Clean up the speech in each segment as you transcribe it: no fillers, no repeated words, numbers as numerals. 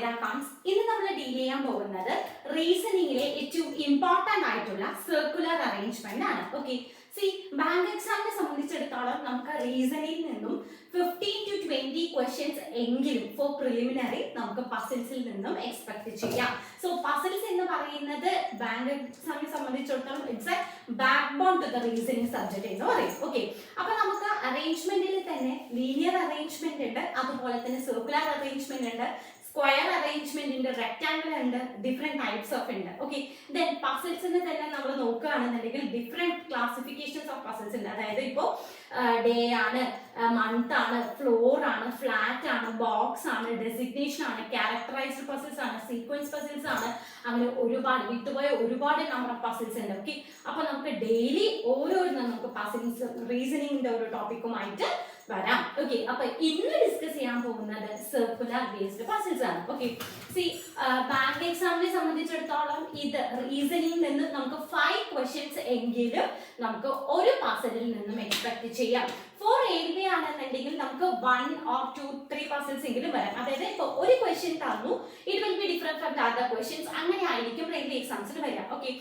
മൈറ Khans. ഇന്ന് നമ്മൾ deal ചെയ്യാൻ പോകുന്നത് റീസണിങ്ങിലെ ഏറ്റവും ഇമ്പോർട്ടന്റ് ആയിട്ടുള്ള സർക്കുലർ അറേഞ്ച്മെന്റ് ആണ്. ഓക്കെ, സി ബാങ്ക് എക്സാമിനെ സംബന്ധിച്ചിടത്തോളം നമുക്ക് റീസണിൽ നിന്നും 15 to 20 ക്വസ്റ്റ്യൻസ് എങ്കിലും ഫോർ പ്രിലിമിനറി നമുക്ക് പസിൽസിൽ നിന്നും എക്സ്പെക്ട് ചെയ്യാം. സോ പസിൽസ് എന്ന് പറയുന്നത് ബാങ്ക് എക്സാമിനെ സംബന്ധിച്ചിടത്തോളം it's a backbone to the reasoning subject എന്ന് പറയും. ഓക്കെ, അപ്പൊ നമുക്ക് അറേഞ്ച്മെന്റിൽ തന്നെ ലീനിയർ അറേഞ്ച്മെന്റ് ഉണ്ട്, അതുപോലെ തന്നെ സർക്കുലർ അറേഞ്ച്മെന്റ് ഉണ്ട്, സ്ക്വയർ അറേഞ്ച്മെന്റ് ഉണ്ട്, റെക്ടാംഗിൾ ഉണ്ട്, ഡിഫറെന്റ് ടൈപ്സ് ഓഫ് ഉണ്ട്. ഓക്കെ, ദെൻ പസിൽസിന് തന്നെ നമ്മൾ നോക്കുകയാണെന്നുണ്ടെങ്കിൽ ഡിഫറെന്റ് ക്ലാസിഫിക്കേഷൻസ് ഓഫ് പസിൽസ് ഉണ്ട്. അതായത് ഇപ്പോൾ ഡേ ആണ്, മന്ത് ആണ്, ഫ്ലോർ ആണ്, ഫ്ലാറ്റ് ആണ്, ബോക്സ് ആണ്, ഡെസിഗ്നേഷൻ ആണ്, ക്യാരക്ടറൈസ്ഡ് പസിൽസ് ആണ്, സീക്വൻസ് പസിൽസ് ആണ്, അങ്ങനെ ഒരുപാട് വിട്ടുപോയ ഒരുപാട് നമ്പർ ഓഫ് പസിൽസ് ഉണ്ട്. ഓക്കെ, അപ്പൊ നമുക്ക് ഡെയിലി ഓരോന്നും നമുക്ക് പസിൽസ് റീസണിങ്ങിന്റെ ഒരു ടോപ്പിക്കുമായിട്ട് വരാം. ഓക്കെ, അപ്പൊ ഇന്ന് ഡിസ്കസ് ചെയ്യാൻ പോകുന്നത് സർക്കുലർ ബേസ്ഡ് പസിൽസ് ആണ്. ഓക്കെ, സി ബാങ്ക് എക്സാമിനെ സംബന്ധിച്ചിടത്തോളം ഇത് റീസണിങ്ങിൽ നിന്ന് നമുക്ക് 5 ക്വസ്റ്റ്യൻസ് എങ്കിലും നമുക്ക് ഒരു പസിലിൽ നിന്നും എക്സ്പെക്ട് ചെയ്യാം. ഫോർ റെയിൽവേ ആണെന്നുണ്ടെങ്കിൽ നമുക്ക് 1 or 2, 3 പസിൽസ് എങ്കിലും വരാം. അതായത് ഇപ്പൊ ഒരു ക്വസ്റ്റ്യൻ തന്നു, it will be different from other questions, അങ്ങനെ ആയിരിക്കും റെയിൽവേ എക്സാംസിൽ വരിക. ഓക്കെ,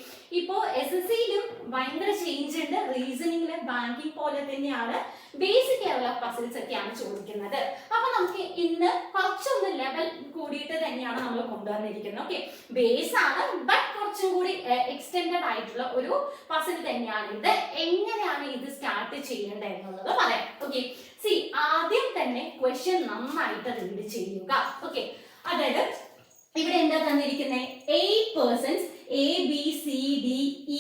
ഇപ്പോ SSCയിലും ഭയങ്കര ചേഞ്ച് ഉണ്ട്. റീസണിങ്ങില് ബാങ്കിങ് പോലെ തന്നെയാണ് ബേസിക് ആയിട്ടുള്ള പസിൽസ് ഒക്കെയാണ് ചോദിക്കുന്നത്. അപ്പൊ നമുക്ക് ഇന്ന് കുറച്ചൊന്ന് ലെവൽ കൂടിയിട്ട് തന്നെയാണ് നമ്മൾ കൊണ്ടുവന്നിരിക്കുന്നത്. ഓക്കെ, ബേസ് ആണ്, ബട്ട് കുറച്ചും കൂടി എക്സ്റ്റെൻഡഡ് ആയിട്ടുള്ള ഒരു പസിൽ തന്നെയാണ് ഇത്. എങ്ങനെയാണ് ഇത് സ്റ്റാർട്ട് ചെയ്യേണ്ടത് എന്നുള്ളത് പറയാം. ഓക്കെ, സി ആദ്യം തന്നെ ക്വസ്റ്റ്യൻ നന്നായിട്ട് റീഡ് ചെയ്യുക. ഓക്കെ, അതായത് ഇവിടെ എന്താ തന്നിരിക്കുന്നത്? 8 persons A B C D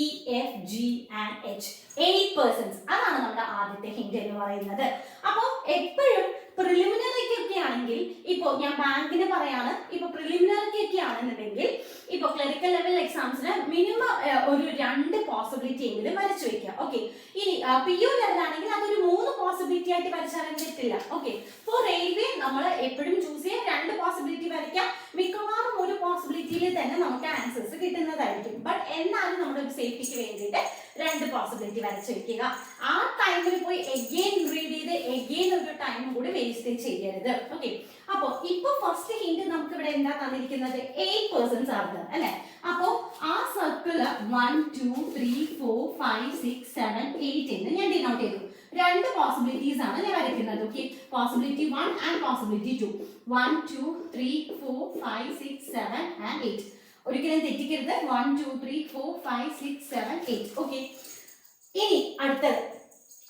E F G and H. 8 persons, അതാണ് നമ്മുടെ ആദ്യത്തെ ഹിന്റ് എന്ന് പറയുന്നത്. അപ്പോ എപ്പോഴും പ്രിലിമിനറിക്കൊക്കെ ആണെങ്കിൽ, ഇപ്പോ ഞാൻ ബാങ്കിന് പറയാണ്, ഇപ്പൊ പ്രിലിമിനറിക്കൊക്കെ ആണെന്നുണ്ടെങ്കിൽ ഇപ്പൊ ക്ലറിക്കൽ ലെവൽ എക്സാംസിന് മിനിമം ഒരു 2 പോസിബിലിറ്റി എങ്കിലും വരച്ചു വെക്കുക. ഓക്കെ, ഇനി PU ലെവൽ ആണെങ്കിൽ അതൊരു 3 പോസിബിലിറ്റി ആയിട്ട് വരച്ചാലും തെറ്റില്ല. ഓക്കെ, ഫോർ റെയിൽവേ നമ്മൾ എപ്പോഴും ചൂസ് ചെയ്യാൻ 2 പോസിബിലിറ്റി വരയ്ക്കാം. മിക്കവാറും ഒരു പോസിബിലിറ്റിയിൽ തന്നെ നമുക്ക് ആൻസേഴ്സ് കിട്ടുന്നതായിരിക്കും. ബട്ട് എന്നാലും നമ്മുടെ ഒരു സേഫ്റ്റിക്ക് വേണ്ടിയിട്ട് 2 പോസിബിലിറ്റി വരച്ചു വെക്കുക. ആ ടൈമിൽ പോയി എഗെയിൻ റീഡ് ചെയ്ത് എഗെയിൻ ഒരു ടൈം കൂടി വേസ്റ്റ് ചെയ്യരുത്. ഓക്കെ, അപ്പൊ ഇപ്പൊ ഫസ്റ്റ് ഹിന്റ് നമുക്ക് ഇവിടെ എന്താ തന്നിരിക്കുന്നത്? 8 persons ആണ് അല്ലെ? അപ്പോ ആ സർക്കിള് 1 2 3 4 5 6 7 8 എന്ന് ഞാൻ ഡിനോട്ട് ചെയ്തു. 2 പോസിബിലിറ്റീസ് ആണ് ഞാൻ വരയ്ക്കുന്നത്. Okay, possibility 1 and possibility 2. 1 2 3 4 5 6 7 and 8. ഒരിക്കലും തെറ്റിക്കരുത്. 1 2 3 4 5 6 7 8. ഓക്കെ, ഇനി അടുത്തത്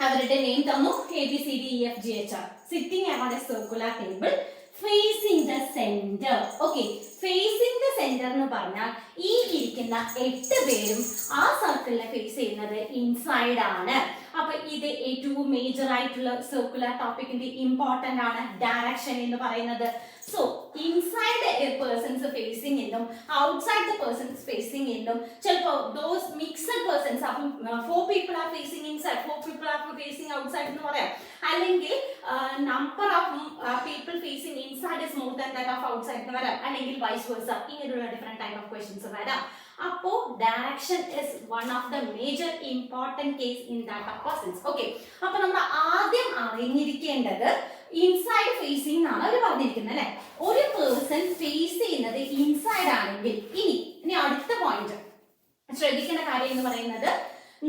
അവരുടെ നെയിം തന്നു, ABCDEFGHR. Sitting around A circular table facing the centre. Okay, facing the centre എന്ന് പറഞ്ഞാൽ ഈ ഇരിക്കുന്ന 8 പേരും ആ സർക്കിളിനെ ഫേസ് ചെയ്യുന്നത് ഇൻസൈഡ് ആണ്. അപ്പൊ ഇത് ഏറ്റവും മേജർ ആയിട്ടുള്ള സർക്കുലർ ടോപ്പിക്കിന്റെ ഇമ്പോർട്ടന്റ് ആണ് ഡയറക്ഷൻ എന്ന് പറയുന്നത്. സോ ഇൻസൈഡ് പേഴ്സൺസ് ഫേസിംഗ് എന്നും ഔട്ട്സൈഡ് ദ പേഴ്സൺസ് ഫേസിംഗ് എന്നും, ചിലപ്പോൾ ദോസ് മിക്സഡ് പേഴ്സൺസ്, അപ്പം 4 people R facing inside, 4 people R facing outside എന്ന് പറയാം. അല്ലെങ്കിൽ number of people facing inside is more than that of outside എന്ന് വരാം, അല്ലെങ്കിൽ വൈസ് വേഴ്സ. ഇങ്ങനെയുള്ള ഡിഫറെന്റ് ടൈപ്പ് ഓഫ് ക്വസ്റ്റ്യൻസ് വരാം. അപ്പോ direction is one of the major important case in that of puzzles. Okay, അപ്പൊ നമ്മൾ ആദ്യം അറിഞ്ഞിരിക്കേണ്ടത് ഇൻസൈഡ് ഫേസിംഗ് എന്നാണ് അവർ പറഞ്ഞിരിക്കുന്നത് അല്ലെ? ഒരു പേഴ്സൺ ഫേസ് ചെയ്യുന്നത് ഇൻസൈഡ് ആണെങ്കിൽ, ഇനി അടുത്ത പോയിന്റ് ശ്രദ്ധിക്കേണ്ട കാര്യം എന്ന് പറയുന്നത്,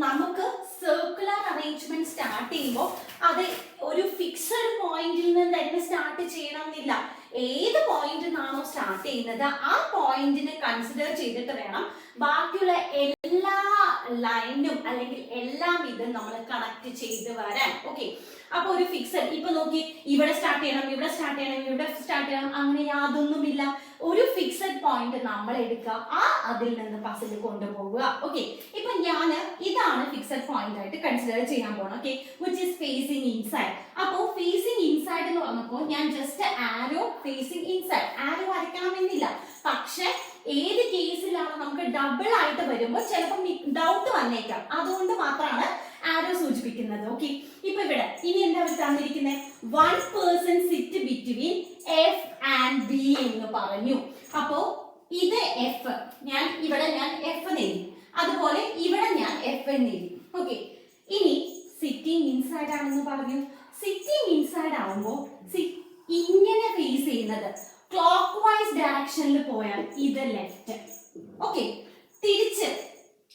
നമുക്ക് സർക്കുലർ അറേഞ്ച്മെന്റ് സ്റ്റാർട്ട് ചെയ്യുമ്പോൾ അത് ഒരു ഫിക്സഡ് പോയിന്റിൽ നിന്ന് തന്നെ സ്റ്റാർട്ട് ചെയ്യണമെന്നില്ല. ഏത് പോയിന്റിൽ നിന്നാണോ സ്റ്റാർട്ട് ചെയ്യുന്നത് ആ പോയിന്റിനെ കൺസിഡർ ചെയ്തിട്ട് വേണം ബാക്കിയുള്ള എല്ലാ ലൈനും അല്ലെങ്കിൽ എല്ലാം ഇതും നമ്മൾ കണക്ട് ചെയ്ത് വരാൻ. ഓക്കെ, അപ്പൊ ഒരു ഫിക്സഡ്, ഇപ്പൊ നോക്കി ഇവിടെ സ്റ്റാർട്ട് ചെയ്യണം, ഇവിടെ സ്റ്റാർട്ട് ചെയ്യണം, ഇവിടെ സ്റ്റാർട്ട് ചെയ്യണം, അങ്ങനെ യാതൊന്നുമില്ല. ഒരു ഫിക്സഡ് പോയിന്റ് നമ്മൾ എടുക്കുക, അതിൽ നിന്ന് പസിൽ കൊണ്ടുപോവുക. ഓക്കെ, ഇപ്പൊ ഇതാണ് ഫിക്സഡ് പോയിന്റ് ആയിട്ട് കൺസിഡർ ചെയ്യാൻ പോകണം. Okay, which is facing inside. അപ്പോ ഫേസിംഗ് ഇൻസൈഡ് എന്ന് പറഞ്ഞപ്പോൾ ഞാൻ ജസ്റ്റ് ആരോ ഫേസിംഗ് ഇൻസൈഡ്, ആരോ വരയ്ക്കണമെന്നില്ല. പക്ഷെ ഏത് കേസിലാണ് നമുക്ക് ഡബിൾ ആയിട്ട് വരുമ്പോൾ ചിലപ്പോൾ ഡൗട്ട് വന്നേക്കാം, അതുകൊണ്ട് മാത്രമാണ് ആരോ സൂചിപ്പിക്കുന്നത്. ഓക്കെ, ഇപ്പൊ ഇവിടെ ഇനി എന്താ തന്നിരിക്കുന്നത്? 1 person sit between F and B എന്ന് പറഞ്ഞു. അപ്പോ ഇത് F, ഇവിടെ ഞാൻ F എഴുതി, അതുപോലെ ഇവിടെ ഞാൻ F എന്ന് എഴുതി. ഓക്കെ, ഇനി സിറ്റിംഗ് ഇൻസൈഡ് ആണെന്ന് പറഞ്ഞു. സിറ്റിംഗ് ഇൻസൈഡ് ആവുമ്പോൾ ഇങ്ങനെ ഫേസ് ചെയ്യുന്നത് ക്ലോക്ക് വൈസ് ഡയറക്ഷനിൽ പോയാൽ ഇത് ലെഫ്റ്റ്. ഓക്കെ, തിരിച്ച്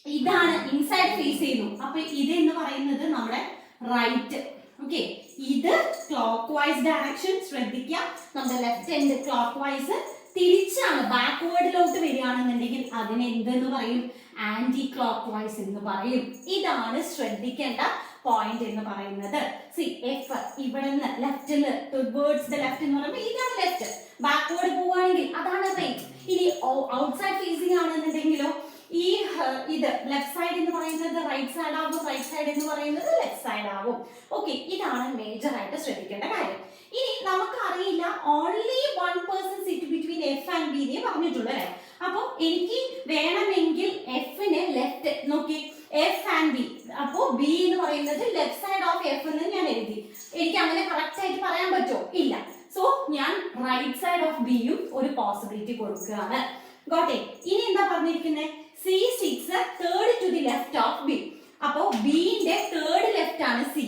ഇതാണ് ഇൻസൈഡ് ഫേസ് ചെയ്യുന്നു, അപ്പൊ ഇത് എന്ന് പറയുന്നത് നമ്മുടെ റൈറ്റ്. ഓക്കെ, ഇത് ക്ലോക്ക് വൈസ് ഡയറക്ഷൻ ശ്രദ്ധിക്കുക. നമ്മുടെ ലെഫ്റ്റ് ഹാൻഡ് ക്ലോക്ക് വൈസ്, തിരിച്ചാണ് ബാക്ക്വേർഡിലോട്ട് വരികയാണെന്നുണ്ടെങ്കിൽ അതിനെ എന്തെന്ന് പറയും? ആന്റി ക്ലോക്ക് വൈസ് എന്ന് പറയും. ഇതാണ് ശ്രദ്ധിക്കേണ്ട പോയിന്റ് എന്ന് പറയുന്നത്. സി എഫ് ഇവിടെ നിന്ന് ലെഫ്റ്റില് ടുവേർഡ്സ് ദ ലെഫ്റ്റ് എന്ന് പറയുമ്പോൾ ഇതാണ് ലെഫ്റ്റ്. ബാക്ക്വേർഡ് പോവുകയാണെങ്കിൽ അതാണ് റൈറ്റ്. ഇനി ഔട്ട്സൈഡ് ഫേസിംഗ് ആണെന്നുണ്ടെങ്കിലോ ഈ ഇത് ലെഫ്റ്റ് സൈഡ് എന്ന് പറയുന്നത് റൈറ്റ് സൈഡ് ആവും, റൈറ്റ് സൈഡ് എന്ന് പറയുന്നത് ലെഫ്റ്റ് സൈഡ് ആവും. ഓക്കെ, ഇതാണ് മേജർ ആയിട്ട് ശ്രദ്ധിക്കേണ്ട കാര്യം. ഇനി നമുക്കറിയില്ല only 1% sit between F and B എന്നേ പറഞ്ഞിട്ടുള്ളൂ അല്ലേ. അപ്പോൾ എനിക്ക് വേണമെങ്കിൽ എഫിന് ലെഫ്റ്റ് നോക്കി എഫ് ആൻഡ് ബി, അപ്പോൾ ബി എന്ന് പറയുന്നത് ലെഫ്റ്റ് സൈഡ് ഓഫ് എഫ് എന്ന് ഞാൻ എഴുതി. എനിക്ക് അങ്ങനെ കറക്റ്റ് ആയിട്ട് പറയാൻ പറ്റുമോ? ഇല്ല. സോ ഞാൻ റൈറ്റ് സൈഡ് ഓഫ് ബിയും ഒരു പോസിബിലിറ്റി കൊടുക്കുകയാണ്. Got it. ഇനി എന്താ പറഞ്ഞിരിക്കുന്നത്? C6 third to the left of B. അപ്പോ ബിന്റെ തേർഡ് ലെഫ്റ്റ് ആണ് സി.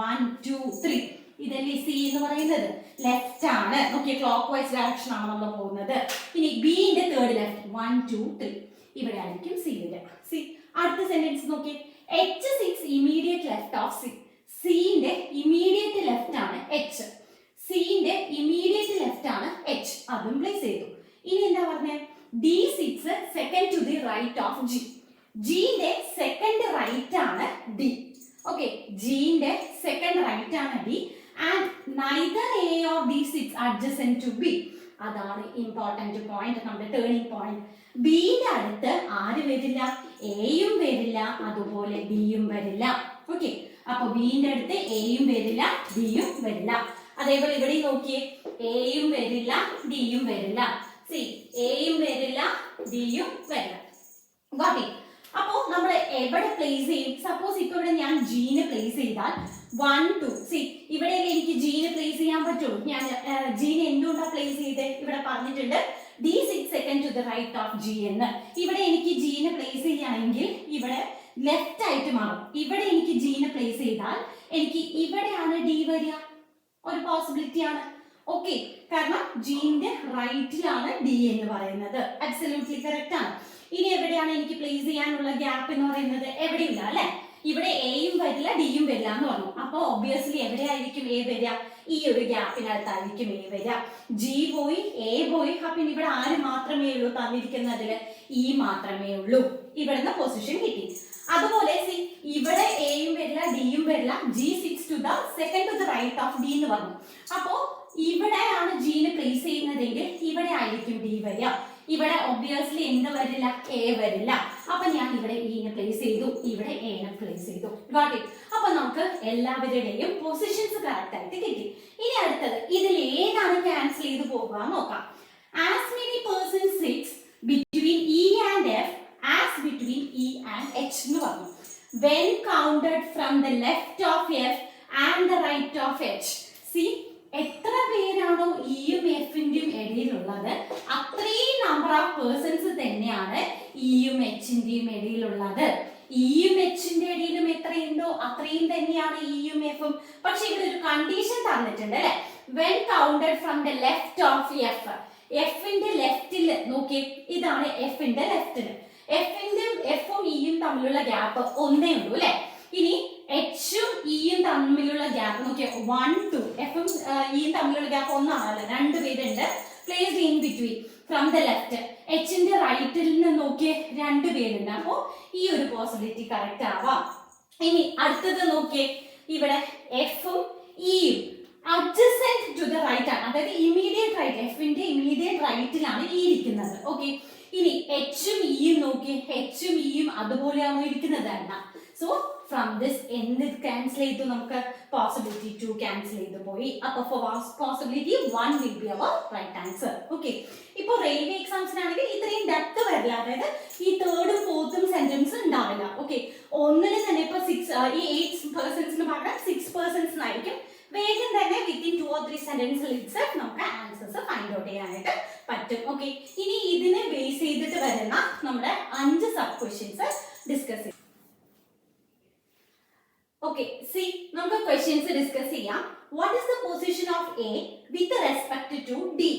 1 2 3 ഇതല്ലേ സി എന്ന് പറയുന്നത്, ലെഫ്റ്റ് ആണ്. ഓക്കെ, ക്ലോക്ക് വൈസ് ഡയറക്ഷൻ ആണ് നമ്മൾ പോകുന്നത്. ഇനി ബിന്റെ തേർഡ് ലെഫ്റ്റ് 1 2 3 ഇവിടെ ആയിരിക്കും സി വരിക. സി അടുത്ത സെന്റൻസ് നോക്കി, H6 immediate left of C. സിന്റെ ഇമീഡിയറ്റ് ലെഫ്റ്റ് ആണ് എച്ച്, സിന്റെ ഇമീഡിയറ്റ് ലെഫ്റ്റ് ആണ് എച്ച്, അതും പ്ലേസ് ചെയ്തു. ഇനി എന്താ പറഞ്ഞേ? D6 second to the right of G. ജിന്റെ സെക്കൻഡ് റൈറ്റ് ആണ് ഡി. ഓക്കെ, ജിന്റെ സെക്കൻഡ് റൈറ്റ് ആണ് D and neither A or D6 adjacent to B. അതാണ് ഇമ്പോർട്ടന്റ് പോയിന്റ്, നമ്മുടെ ടേണിംഗ് പോയിന്റ്. ബിന്റെ അടുത്ത് ആര് വരില്ല? എയും വരില്ല, അതുപോലെ ഡിയും വരില്ല. ഓക്കെ, അപ്പൊ ബിന്റെ അടുത്ത് എയും വരില്ല, ഡിയും വരില്ല. അതേപോലെ ഇവിടെ നോക്കിയേ, എയും വരില്ല, ഡിയും വരില്ല. സി എയും വരില്ല, ഡിയും വരില്ല. Got it. അപ്പോ നമ്മൾ എവിടെ പ്ലേസ് ചെയ്യും? സപ്പോസ് ഇപ്പൊ ഇവിടെ ഞാൻ ജീനെ പ്ലേസ് ചെയ്താൽ 1 2 സി ഇവിടെ എനിക്ക് ജീനെ പ്ലേസ് ചെയ്യാൻ പറ്റുള്ളൂ. ഞാൻ ജീനെ എന്തുകൊണ്ടാണ് പ്ലേസ് ചെയ്തത്? ഇവിടെ പറഞ്ഞിട്ടുണ്ട് D6 second to the right of G എന്ന്. ഇവിടെ എനിക്ക് ജീനെ പ്ലേസ് ചെയ്യുകയാണെങ്കിൽ ഇവിടെ ലെഫ്റ്റ് ആയിട്ട് മാറും. ഇവിടെ എനിക്ക് ജീനെ പ്ലേസ് ചെയ്താൽ എനിക്ക് ഇവിടെയാണ് ഡി വരിക, ഒരു പോസിബിലിറ്റി ആണ്. ഓക്കെ, കാരണം ജിന്റെ റൈറ്റിലാണ് ഡി എന്ന് പറയുന്നത്. അബ്സല്യൂട്ട്ലി കറക്റ്റ് ആണ്. ഇനി എവിടെയാണ് എനിക്ക് പ്ലേസ് ചെയ്യാനുള്ള ഗ്യാപ്പ് എന്ന് പറയുന്നത്? എവിടെയില്ല അല്ലെ. ഇവിടെ എയും വരില്ല, ഡിയും വരില്ല എന്ന് പറഞ്ഞു. അപ്പൊ ഒബ്വിയസ്ലി എവിടെയായിരിക്കും എ വരിക? ഈ ഒരു ഗ്യാപ്പിനകത്തായിരിക്കും എ വരിക. ജി പോയി, എ പോയി, അപ്പൊ ഇവിടെ ആര് മാത്രമേ ഉള്ളൂ തന്നിരിക്കുന്നതില്? ഇ മാത്രമേ ഉള്ളൂ. ഇവിടുന്ന് പൊസിഷൻ കിട്ടി. അതുപോലെ സി ഇവിടെ എയും വരില്ല, ഡിയും വരില്ല, G6 to the second to the right of D എന്ന് പറഞ്ഞു. അപ്പോ ഇവിടെയാണ് ജിനെ പ്ലേസ് ചെയ്യുന്നതെങ്കിൽ ഇവിടെ ആയിരിക്കും ഡി വരിക. ഇവിടെ ഒബ്വിയസ്ലി എന്ത് വരില്ല? എ വരില്ല. അപ്പൊ ഞാൻ ഇവിടെ ഇനെ പ്ലേസ് ചെയ്തു, ഇവിടെ എനെ പ്ലേസ് ചെയ്തു. Got it. അപ്പൊ നമുക്ക് എല്ലാവരുടെയും പൊസിഷൻസ് കറക്റ്റ് ആയിട്ട് കിട്ടി. ഇനി അടുത്തത് ഇതിൽ ഏതാണ് ക്യാൻസൽ ചെയ്ത് പോകുക നോക്കാം. As many persons sits between E and F as between E and H എന്ന് പറഞ്ഞു. When counted from the left of F and the right of H. C എത്ര പേരാണോ ഇയും എഫിന്റെയും ഇടയിലുള്ളത് അത്രയും നമ്പർ ഓഫ് പേഴ്സൺസ് തന്നെയാണ് ഇയും എച്ചിന്റെയും ഇടയിലുള്ളത്. ഇയും എച്ചിന്റെ ഇടയിലും എത്രയുണ്ടോ അത്രയും തന്നെയാണ് ഇയും എഫും. പക്ഷെ ഇവിടെ ഒരു കണ്ടീഷൻ തന്നിട്ടുണ്ട് അല്ലെ. When counted from the left of F. എഫിന്റെ ലെഫ്റ്റില് നോക്കിയേ, ഇതാണ് എഫിന്റെ ലെഫ്റ്റില്. എഫും ഇയും തമ്മിലുള്ള ഗ്യാപ്പ് ഒന്നേ ഉള്ളൂ അല്ലെ. ഇനി എച്ചും ഇയും തമ്മിലുള്ള ഗ്യാപ്പ് നോക്കിയാൽ 1 2 എഫും ഇയും തമ്മിലുള്ള ഗ്യാപ്പ് ഒന്നാണല്ലോ, രണ്ടുപേരുണ്ട് placed in between from the left. എച്ചിന്റെ റൈറ്റിൽ നിന്ന് നോക്കിയേ, രണ്ടുപേരുണ്ട്. അപ്പോ ഈ ഒരു പോസിബിലിറ്റി കറക്റ്റ് ആവാം. ഇനി അടുത്തത് നോക്കിയേ, ഇവിടെ എഫും ഇയും അഡ്ജസെന്റ് ടു ദ റൈറ്റ് ആണ്, അതായത് ഇമീഡിയറ്റ് റൈറ്റ്. എഫിന്റെ ഇമീഡിയറ്റ് റൈറ്റിലാണ് ഈ ഇരിക്കുന്നത്. ഓക്കെ, ഇനി എച്ചും ഇയും നോക്കിയേ, എച്ചും ഇയും അതുപോലെയാണോ ഇരിക്കുന്നത്? അല്ല. സോ ഫ്രം ദിസ് എന്ത് ക്യാൻസൽ ചെയ്തു? നമുക്ക് പോസിബിലിറ്റി 2 ക്യാൻസൽ ചെയ്തു പോയി. അപ്പൊ for possibility 1 will be our right answer. Okay, ഇപ്പൊ റെയിൽവേ എക്സാംസിനാണെങ്കിൽ ഇത്രയും ഡെപ്ത് വരില്ല, അതായത് ഈ തേർഡും ഫോർത്തും സെന്റൻസ് ഉണ്ടാവില്ല. ഓക്കെ, ഒന്നിന് തന്നെ ഇപ്പൊ 6 ഈ 8 പേഴ്സൺസിന് പകരം 6 പേഴ്സൺസിനായിരിക്കും. വേഗം തന്നെ വിത്തിൻ 2 or 3 സെന്റൻസിൽ നമുക്ക് ആൻസേഴ്സ് ഫൈൻഡ് ഔട്ട് ചെയ്യാനായിട്ട് പറ്റും. ഓക്കെ, ഇനി ഇതിനെ ബേസ് ചെയ്തിട്ട് വരുന്ന നമ്മുടെ 5 സബ് ക്വസ്റ്റ്യൻസ് ഡിസ്കസ് ചെയ്യാം. ഓക്കെ, സി നമുക്ക് ക്വസ്റ്റ്യൻസ് ഡിസ്കസ് ചെയ്യാം. What is the position of A with respect to D?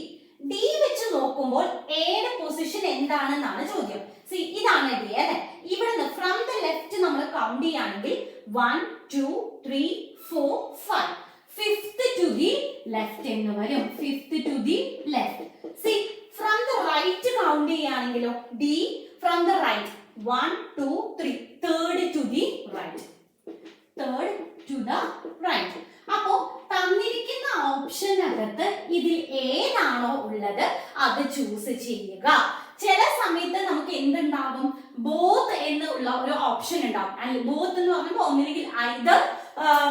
D വെച്ച് നോക്കുമ്പോൾ എയുടെ പൊസിഷൻ എന്താണെന്നാണ് ചോദ്യം. സി ഇതാണ് ഡി അല്ലെ. ഇവിടുന്ന് ഫ്രം ദ ലെഫ്റ്റ് നമ്മൾ കൗണ്ട് ചെയ്യുകയാണെങ്കിൽ 1 2 3 4 5 ഫിഫ്ത്ത് ടു ദി ലെഫ്റ്റ് എന്ന് വരും. Fifth to the left. C from the right count ചെയ്യുകയാണെങ്കിലോ D from the right 1 2 3 third to the right. Third to the right. അപ്പോ തന്നിരിക്കുന്ന ഓപ്ഷനകത്ത് ഇതിൽ ഏതാണോ ഉള്ളത് അത് ചൂസ് ചെയ്യുക. ചില സമയത്ത് നമുക്ക് എന്തുണ്ടാകും, ബോത്ത് എന്നുള്ള ഒരു ഓപ്ഷൻ ഉണ്ടാവും. അല്ലെങ്കിൽ ബോത്ത് എന്ന് പറയുമ്പോൾ ഒന്നില്ലെങ്കിൽ either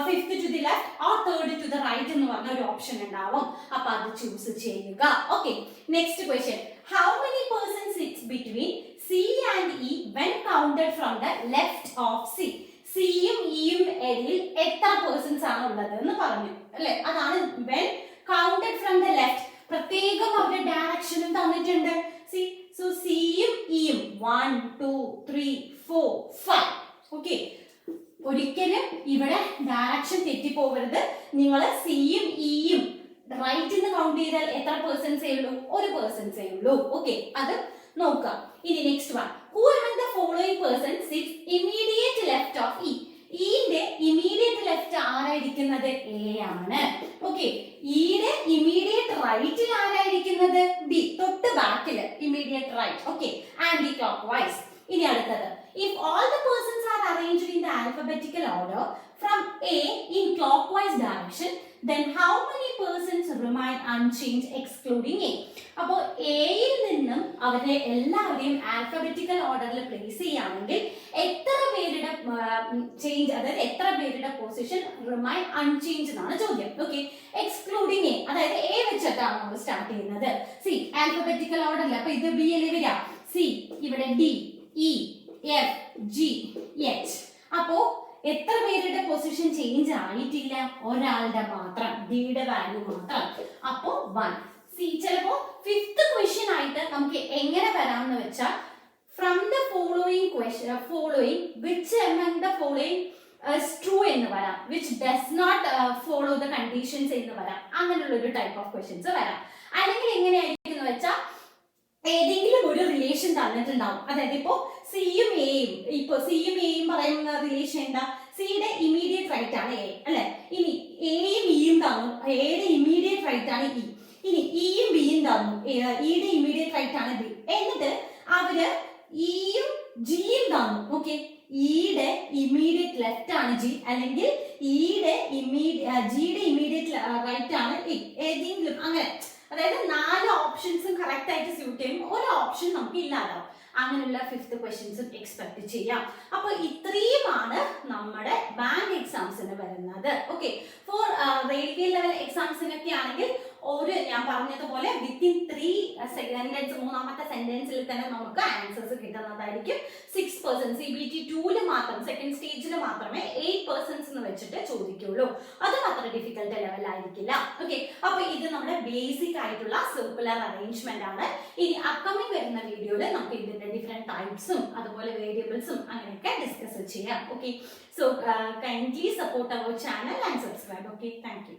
fifth to the left or third to the right എന്ന് പറഞ്ഞ ഒരു ഓപ്ഷൻ ഉണ്ടാവും. അപ്പൊ അത് ചൂസ് ചെയ്യുക. Okay, next question. How many persons sits between C and E when counted from the left of C? സിയും ഇയും ഇടയിൽ എത്ര പേഴ്സൺസ് ആണ് ഉള്ളത് എന്ന് പറഞ്ഞു അല്ലെ. അതാണ് when counted from the left. പ്രത്യേകം അവരുടെ ഡയറക്ഷനും തന്നിട്ടുണ്ട്. സി സോ സിയും ഇയും 1 2 3 4 5. ഓക്കെ, ഒരിക്കലും ഇവിടെ ഡയറക്ഷൻ തെറ്റിപ്പോകരുത്. നിങ്ങൾ സിയും ഇയും റൈറ്റ് എന്ന് കൗണ്ട് ചെയ്താൽ എത്ര പേഴ്സൺസേ ഉള്ളൂ? ഒരു പേഴ്സൺസേ ഉള്ളൂ. ഓക്കെ, അത് നോക്കാം. ഇനി next one. Who among the following person sits immediate left of E? ഇന്റെ ഇമീഡിയറ്റ് ലെഫ്റ്റ് ആരായിരിക്കുന്നത്? എ ആണ്. ഓക്കെ, ഇയുടെ ഇമീഡിയറ്റ് റൈറ്റിൽ ആരായിരിക്കുന്നത്? ബി. തൊട്ട് ബാക്കില് immediate right. Okay, anticlockwise. ഇനി അടുത്തത്. If all the persons are arranged in the alphabetical order from A in clockwise direction, then how many persons remain unchanged excluding A? അപ്പോൾ എയിൽ നിന്നും അവരെ എല്ലാവരെയും ആൽഫബറ്റിക്കൽ ഓർഡറിൽ പ്ലേസ് ചെയ്യുകയാണെങ്കിൽ എത്ര പേരുടെ ചേഞ്ച്, അതായത് എത്ര പേരുടെ പൊസിഷൻ റിമൈൻ അൺചേഞ്ച് എന്നാണ് ചോദ്യം. ഓക്കെ, എക്സ്ക്ലൂഡിങ് എ, അതായത് എ വെച്ചിട്ടാണ് നമ്മൾ സ്റ്റാർട്ട് ചെയ്യുന്നത്. സി ആൽഫബറ്റിക്കൽ ഓർഡറിൽ. അപ്പൊ ഇത് ബി അല്ലേ വരിക. സി ഇവിടെ D E F G H. അപ്പോ എത്ര പേരുടെ പൊസിഷൻ ചേഞ്ച് ആയിട്ടില്ല? ഒരാളുടെ മാത്രം, ഡിയുടെ വാല്യൂ മാത്രം. അപ്പോ 1. സി ചിലപ്പോ ഫിഫ്ത്ത് ക്വസ്റ്റ്യൻ ആയിട്ട് നമുക്ക് എങ്ങനെ വരാമെന്ന് വെച്ചാൽ from the following which among the following is true എന്ന് വരാം, which does not follow the conditions എന്ന് വരാം. അങ്ങനെയുള്ള ഒരു ടൈപ്പ് ഓഫ് ക്വസ്റ്റ്യൻസ് വരാം. അല്ലെങ്കിൽ എങ്ങനെയായിരിക്കും എന്ന് വെച്ചാൽ ഏതെങ്കിലും ഒരു റിലേഷൻ തന്നിട്ടുണ്ടാവും. അതായത് ഇപ്പോ സിയും എയും പറയുന്ന റിലേഷൻ എന്താ? സിയുടെ ഇമീഡിയറ്റ് റൈറ്റ് ആണ് എ അല്ലെ. ഇനി എയും ഇയും തന്നു, എയുടെ ഇമീഡിയറ്റ് റൈറ്റ് ആണ് ഇ. ഇനി ഇയും ബിയും തന്നു, ഇയുടെ ഇമീഡിയറ്റ് റൈറ്റ് ആണ് ബി. എന്നിട്ട് അവര് ഇയും ജിയും തന്നു. ഓക്കെ, ഇയുടെ ഇമീഡിയറ്റ് ലെഫ്റ്റ് ആണ് ജി, അല്ലെങ്കിൽ ജിയുടെ ഇമീഡിയറ്റ് റൈറ്റ് ആണ് ഇ. ഏതെങ്കിലും അങ്ങനെ, അതായത് 4 ഓപ്ഷൻസും കറക്റ്റ് ആയിട്ട് സ്യൂട്ട് ചെയ്യും, ഒരു ഓപ്ഷൻ നമുക്ക് ഇല്ലാതാവും. അങ്ങനെയുള്ള ഫിഫ്ത്ത് ക്വസ്റ്റ്യൻസും എക്സ്പെക്ട് ചെയ്യാം. അപ്പൊ ഇത്രയുമാണ് നമ്മുടെ ബാങ്ക് എക്സാംസിന് വരുന്നത്. ഓക്കെ, ഫോർ റെയിൽവേ ലെവൽ എക്സാംസിനൊക്കെ ആണെങ്കിൽ ഒരു ഞാൻ പറഞ്ഞതുപോലെ വിത്തിൻ 3 സെന്റൻസ്, മൂന്നാമത്തെ സെന്റൻസിൽ തന്നെ നമുക്ക് ആൻസേഴ്സ് കിട്ടുന്നതായിരിക്കും. 6% CBT 2 മാത്രം, സെക്കൻഡ് സ്റ്റേജിൽ മാത്രമേ 8% എന്ന് വെച്ചിട്ട് ചോദിക്കുള്ളൂ. അതും അത്ര ഡിഫിക്കൽട്ട് ലെവൽ ആയിരിക്കില്ല. ഓക്കെ, അപ്പൊ ഇത് നമ്മുടെ ബേസിക് ആയിട്ടുള്ള സർക്കുലർ അറേഞ്ച്മെന്റ് ആണ്. ഇനി അപ്കമിങ് വരുന്ന വീഡിയോയിൽ നമുക്ക് ഇതിന്റെ ഡിഫറെന്റ് ടൈപ്സും അതുപോലെ വേരിയബിൾസും അങ്ങനെയൊക്കെ ഡിസ്കസ് ചെയ്യാം. Okay, so kindly support our channel and subscribe. Okay, thank U.